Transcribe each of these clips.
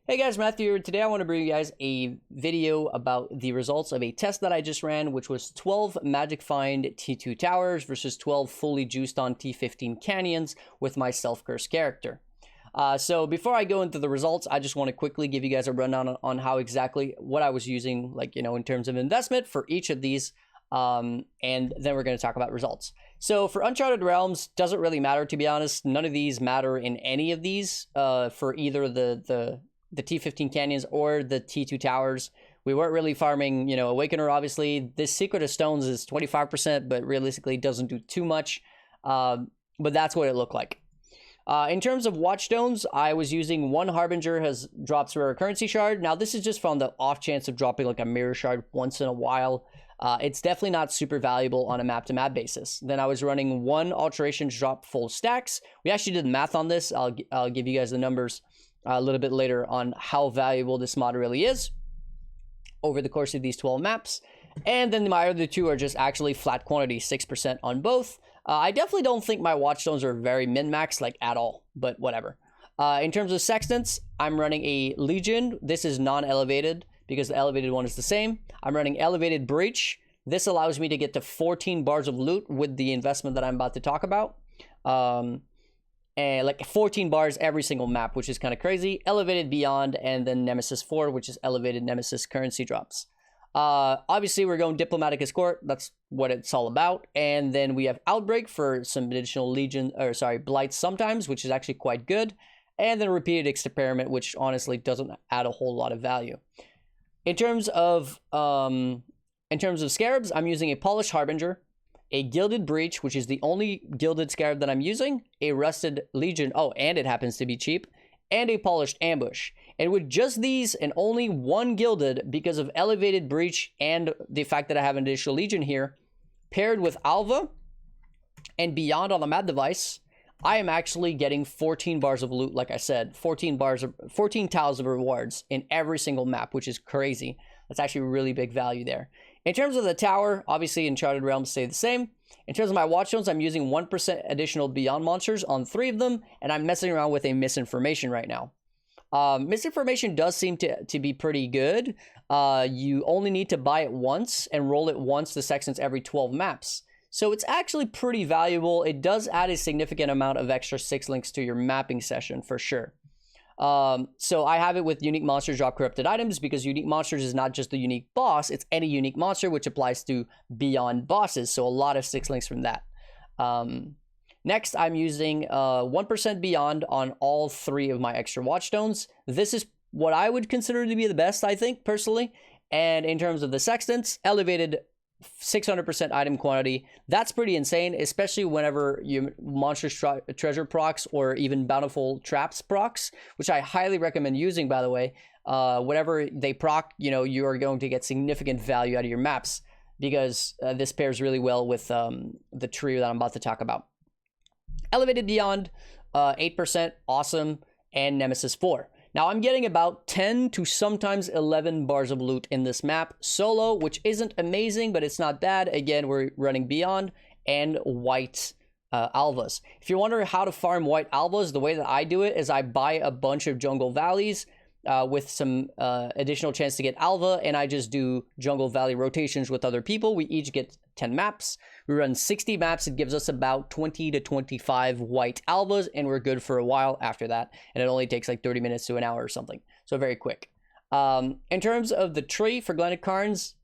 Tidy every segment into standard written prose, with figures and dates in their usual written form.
Hey guys, Matthew here. Today I want to bring you guys a video about the results of a test that I just ran, which was 12 Magic Find T2 Towers versus 12 fully juiced on T15 Canyons with my self-curse character. So before I go into the results, I just want to quickly give you guys a rundown on how exactly what I was using, in terms of investment for each of these. And then we're going to talk about results. So for Uncharted Realms, doesn't really matter, to be honest. None of these matter in any of these for either the T15 Canyons or the T2 Towers. We weren't really farming, Awakener, obviously. This Secret of Stones is 25%, but realistically doesn't do too much. But that's what it looked like. In terms of Watchstones, I was using one Harbinger has drops rare currency shard. Now, this is just from the off chance of dropping like a mirror shard once in a while. It's definitely not super valuable on a map-to-map basis. Then I was running one Alteration drop full stacks. We actually did the math on this. I'll give you guys the numbers a little bit later on how valuable this mod really is over the course of these 12 maps. And then my other two are just actually flat quantity, 6% on both. I definitely don't think my Watchstones are very min-max, like at all, but whatever. In terms of Sextants, I'm running a Legion. This is non-elevated because the elevated one is the same. I'm running Elevated Breach. This allows me to get to 14 bars of loot with the investment that I'm about to talk about. And like 14 bars every single map, which is kind of crazy. Elevated Beyond, and then Nemesis 4, which is elevated Nemesis currency drops. Obviously, we're going Diplomatic Escort. That's what it's all about. And then we have Outbreak for some additional Blights sometimes, which is actually quite good. And then Repeated Experiment, which honestly doesn't add a whole lot of value. In terms of Scarabs, I'm using a Polished Harbinger, a Gilded Breach, which is the only Gilded Scarab that I'm using, a Rusted Legion, and it happens to be cheap, and a Polished Ambush. And with just these and only one Gilded, because of Elevated Breach and the fact that I have an additional Legion here, paired with Alva and Beyond on the map device, I am actually getting 14 bars of loot, like I said, 14 tiles of rewards in every single map, which is crazy. That's actually really big value there. In terms of the tower, obviously Uncharted Realms stay the same. In terms of my Watchstones, I'm using 1% additional Beyond monsters on 3 of them, and I'm messing around with a Misinformation right now. Misinformation does seem to be pretty good. You only need to buy it once and roll it once the Sextants every 12 maps. So it's actually pretty valuable. It does add a significant amount of extra 6 links to your mapping session for sure. So I have it with Unique Monsters drop corrupted items because Unique Monsters is not just the unique boss, it's any unique monster, which applies to Beyond bosses. So a lot of 6 links from that. Next, I'm using 1% Beyond on all 3 of my extra Watchstones. This is what I would consider to be the best, I think, personally. And in terms of the Sextants, elevated 600% item quantity. That's pretty insane, especially whenever you Monstrous Treasure procs or even Bountiful Traps procs, which I highly recommend using, by the way. Whatever they proc, you are going to get significant value out of your maps because this pairs really well with the trio that I'm about to talk about. Elevated Beyond, 8%, awesome, and Nemesis 4. Now, I'm getting about 10 to sometimes 11 bars of loot in this map solo, which isn't amazing, but it's not bad. Again, we're running Beyond and White Alvas. If you're wondering how to farm White Alvas, the way that I do it is I buy a bunch of Jungle Valleys with some additional chance to get Alva, and I just do Jungle Valley rotations with other people. We each get 10 maps. We run 60 maps. It gives us about 20 to 25 white Alvas, and we're good for a while after that. And it only takes like 30 minutes to an hour or something. So very quick. In terms of the tree for Glennacarns,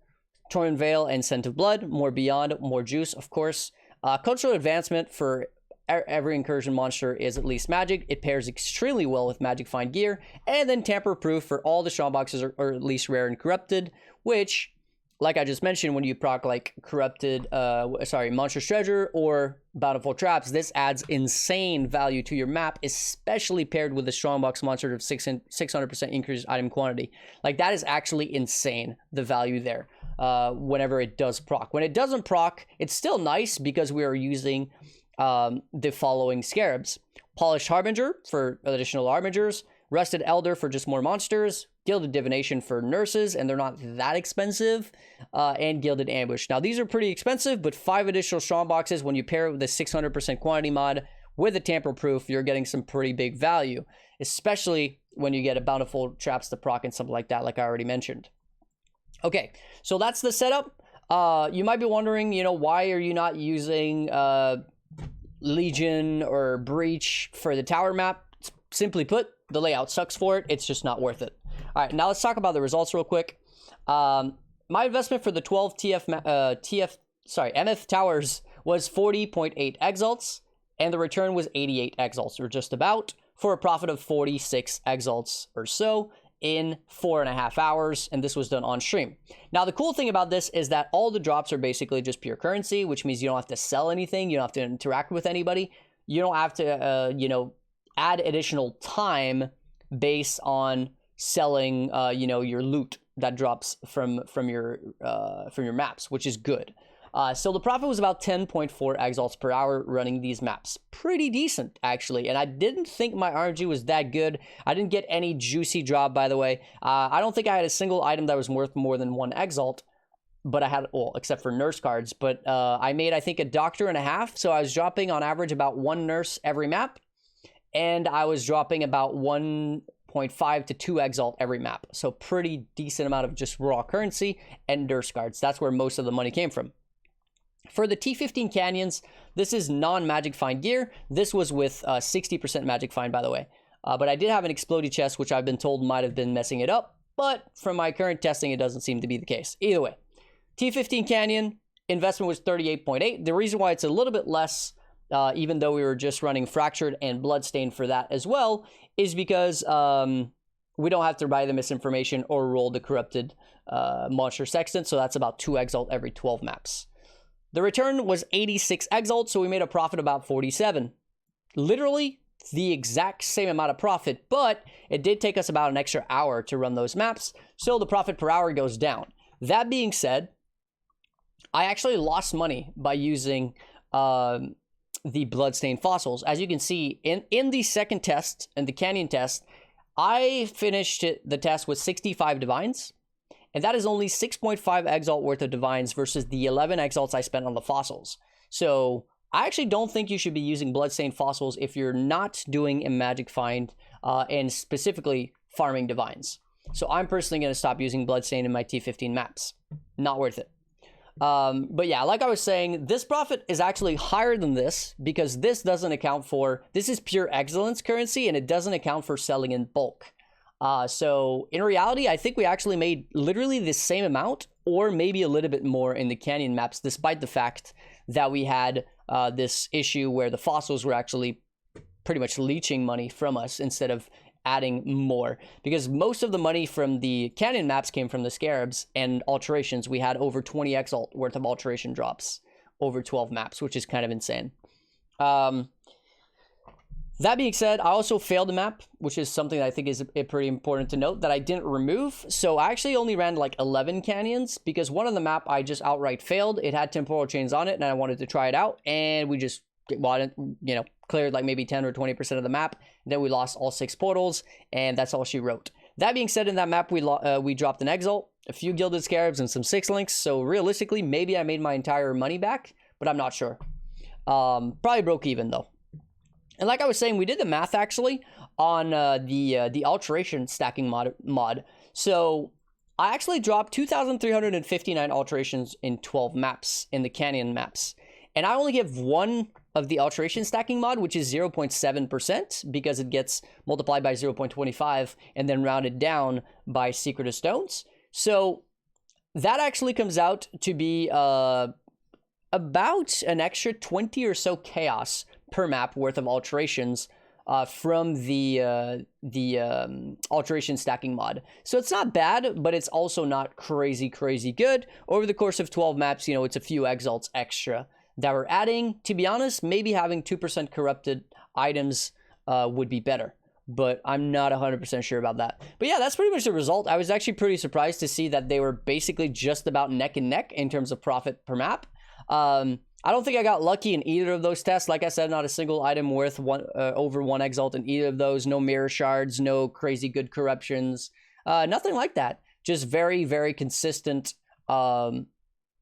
Torn Veil and Scent of Blood, more Beyond, more juice, of course. Cultural Advancement for every incursion monster is at least magic. It pairs extremely well with Magic Find gear. And then Tamper Proof for all the strong boxes are at least rare and corrupted, which, like I just mentioned, when you proc like Monstrous Treasure or Bountiful Traps, this adds insane value to your map, especially paired with the Strongbox monster of 600% increased item quantity. Like, that is actually insane, the value there, whenever it does proc. When it doesn't proc, it's still nice because we are using the following Scarabs. Polished Harbinger for additional Harbingers, Rusted Elder for just more monsters, Gilded Divination for nurses, and they're not that expensive, and Gilded Ambush. Now, these are pretty expensive, but 5 additional strong boxes, when you pair it with the 600% quantity mod with a tamper proof, you're getting some pretty big value, especially when you get a bountiful traps to proc and something like that, like I already mentioned. Okay, so that's the setup. You might be wondering, you know, why are you not using Legion or Breach for the tower map? Simply put, the layout sucks for it. It's just not worth it. All right, now let's talk about the results real quick. My investment for the 12 MF towers was 40.8 exalts, and the return was 88 exalts, or just about, for a profit of 46 exalts or so in 4.5 hours, and this was done on stream. Now, the cool thing about this is that all the drops are basically just pure currency, which means you don't have to sell anything, you don't have to interact with anybody, you don't have to, you know, add additional time based on selling, you know, your loot that drops from your maps, which is good. So the profit was about 10.4 exalts per hour running these maps. Pretty decent, actually. And I didn't think my RNG was that good. I didn't get any juicy drop, by the way. I don't think I had a single item that was worth more than 1 exalt. But I had, well, except for nurse cards. But I made, I think, a doctor and a half. So I was dropping on average about 1 nurse every map. And I was dropping about 1.5 to 2 exalt every map. So pretty decent amount of just raw currency and nurse cards. That's where most of the money came from. For the T15 canyons, this is non-magic find gear. This was with 60% magic find, by the way. But I did have an explodey chest, which I've been told might have been messing it up. But from my current testing, it doesn't seem to be the case. Either way, T15 canyon investment was 38.8. The reason why it's a little bit less, even though we were just running fractured and bloodstained for that as well, is because we don't have to buy the misinformation or roll the corrupted monster sextant. So that's about 2 exalt every 12 maps. The return was 86 exalts, so we made a profit about 47. Literally the exact same amount of profit, but it did take us about an extra hour to run those maps, so the profit per hour goes down. That being said, I actually lost money by using the bloodstained fossils. As you can see, in the second test, in the canyon test, I finished the test with 65 divines. And that is only 6.5 exalt worth of divines versus the 11 exalts I spent on the fossils. So I actually don't think you should be using bloodstained fossils if you're not doing a magic find and specifically farming divines. So I'm personally going to stop using bloodstained in my T15 maps. Not worth it. But yeah, like I was saying, this profit is actually higher than this because this doesn't account for, this is pure excellence currency and it doesn't account for selling in bulk. So in reality, I think we actually made literally the same amount or maybe a little bit more in the canyon maps, despite the fact that we had this issue where the fossils were actually pretty much leeching money from us instead of adding more, because most of the money from the canyon maps came from the scarabs and alterations. We had over 20 exalt worth of alteration drops over 12 maps, which is kind of insane. That being said, I also failed a map, which is something that I think is pretty important to note that I didn't remove. So I actually only ran like 11 canyons because one of the map I just outright failed. It had temporal chains on it and I wanted to try it out. And we just, well, you know, cleared like maybe 10 or 20% of the map. Then we lost all 6 portals and that's all she wrote. That being said, in that map, we dropped an exalt, a few gilded scarabs and some 6 links. So realistically, maybe I made my entire money back, but I'm not sure. Probably broke even though. And like I was saying, we did the math actually on the alteration stacking mod. So I actually dropped 2,359 alterations in 12 maps in the canyon maps. And I only give one of the alteration stacking mod, which is 0.7% because it gets multiplied by 0.25 and then rounded down by Secret of Stones. So that actually comes out to be about an extra 20 or so chaos per map worth of alterations from the alteration stacking mod. So it's not bad, but it's also not crazy good. Over the course of 12 maps, you know, it's a few exalts extra that we're adding. To be honest, maybe having 2% corrupted items would be better, but I'm not 100% sure about that. But yeah, that's pretty much the result. I was actually pretty surprised to see that they were basically just about neck and neck in terms of profit per map. I don't think I got lucky in either of those tests. Like I said, not a single item worth over 1 exalt in either of those. No mirror shards, no crazy good corruptions, nothing like that. Just very consistent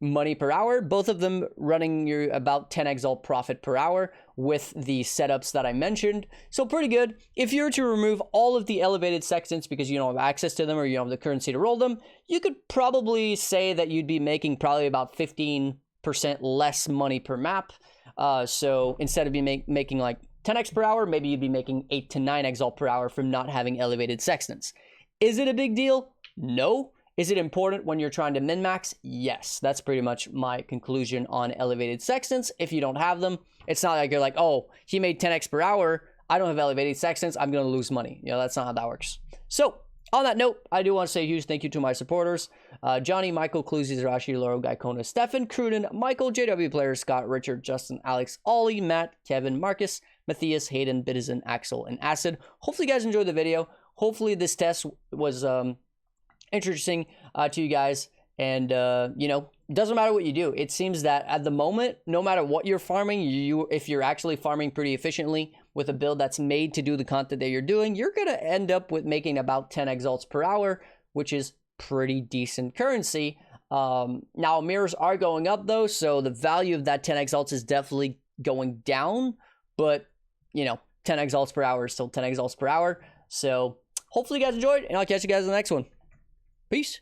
money per hour, both of them running you about 10 exalt profit per hour with the setups that I mentioned. So pretty good. If you were to remove all of the elevated sextants because you don't have access to them or you don't have the currency to roll them, you could probably say that you'd be making probably about 15% less money per map. So instead of making like 10x per hour, maybe you'd be making 8 to 9 exalt per hour from not having elevated sextants. Is it a big deal? No. Is it important when you're trying to min-max? Yes. That's pretty much my conclusion on elevated sextants. If you don't have them, it's not like you're like, oh, he made 10x per hour. I don't have elevated sextants. I'm going to lose money. You know, that's not how that works. So on that note, I do want to say a huge thank you to my supporters. Johnny, Michael, Cluzy, Zarashi, Loro, Gaikona, Stefan, Cruden, Michael, JW Player, Scott, Richard, Justin, Alex, Ollie, Matt, Kevin, Marcus, Matthias, Hayden, Bitizen, Axel, and Acid. Hopefully you guys enjoyed the video. Hopefully this test was interesting to you guys, and you know, it doesn't matter what you do. It seems that at the moment, no matter what you're farming, if you're actually farming pretty efficiently with a build that's made to do the content that you're doing, you're gonna end up with making about 10 exalts per hour, which is pretty decent currency. Now mirrors are going up though, so the value of that 10 exalts is definitely going down, but you know, 10 exalts per hour is still 10 exalts per hour. So hopefully you guys enjoyed, and I'll catch you guys in the next one. Peace.